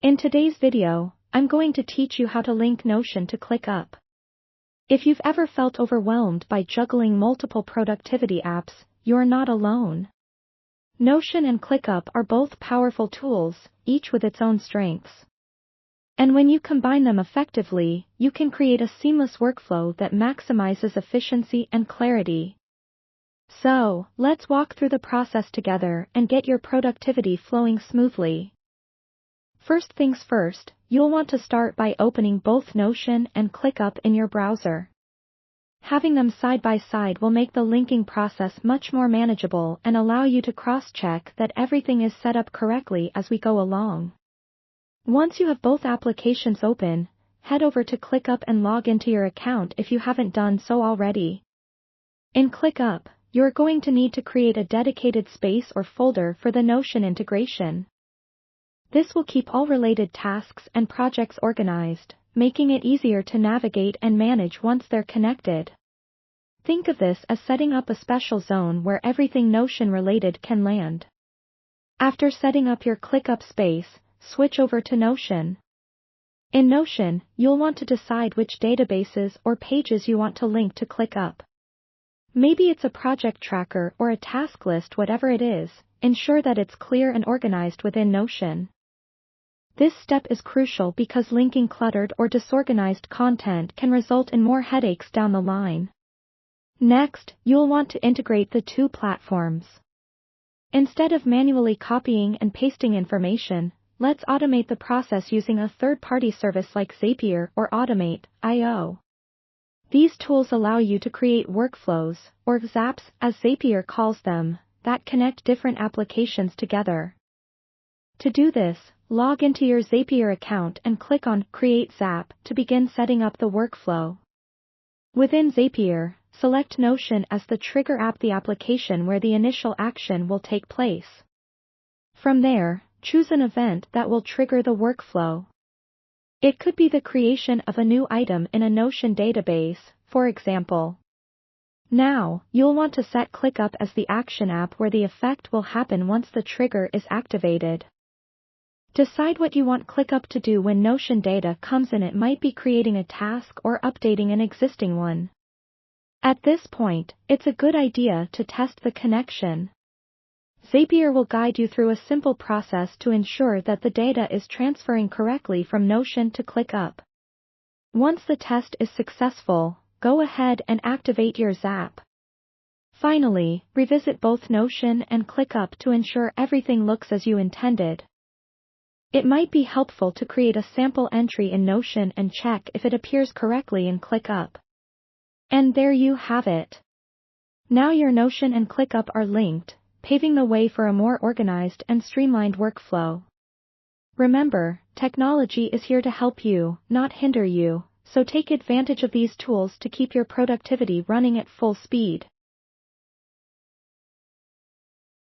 In today's video, I'm going to teach you how to link Notion to Clickup. If you've ever felt overwhelmed by juggling multiple productivity apps, you're not alone. Notion and Clickup are both powerful tools, each with its own strengths. And when you combine them effectively, you can create a seamless workflow that maximizes efficiency and clarity. So, let's walk through the process together and get your productivity flowing smoothly. First things first, you'll want to start by opening both Notion and Clickup in your browser. Having them side by side will make the linking process much more manageable and allow you to cross-check that everything is set up correctly as we go along. Once you have both applications open, head over to Clickup and log into your account if you haven't done so already. In Clickup, you're going to need to create a dedicated space or folder for the Notion integration. This will keep all related tasks and projects organized, making it easier to navigate and manage once they're connected. Think of this as setting up a special zone where everything Notion related can land. After setting up your Clickup space, switch over to Notion. In Notion, you'll want to decide which databases or pages you want to link to Clickup. Maybe it's a project tracker or a task list, whatever it is, ensure that it's clear and organized within Notion. This step is crucial because linking cluttered or disorganized content can result in more headaches down the line. Next, you'll want to integrate the two platforms. Instead of manually copying and pasting information, let's automate the process using a third-party service like Zapier or Automate.io. These tools allow you to create workflows, or zaps as Zapier calls them, that connect different applications together. To do this, log into your Zapier account and click on Create Zap to begin setting up the workflow. Within Zapier, select Notion as the trigger app, the application where the initial action will take place. From there, choose an event that will trigger the workflow. It could be the creation of a new item in a Notion database, for example. Now, you'll want to set Clickup as the action app where the effect will happen once the trigger is activated. Decide what you want Clickup to do when Notion data comes in. It might be creating a task or updating an existing one. At this point, it's a good idea to test the connection. Zapier will guide you through a simple process to ensure that the data is transferring correctly from Notion to Clickup. Once the test is successful, go ahead and activate your Zap. Finally, revisit both Notion and Clickup to ensure everything looks as you intended. It might be helpful to create a sample entry in Notion and check if it appears correctly in Clickup. And there you have it. Now your Notion and Clickup are linked, paving the way for a more organized and streamlined workflow. Remember, technology is here to help you, not hinder you, so take advantage of these tools to keep your productivity running at full speed.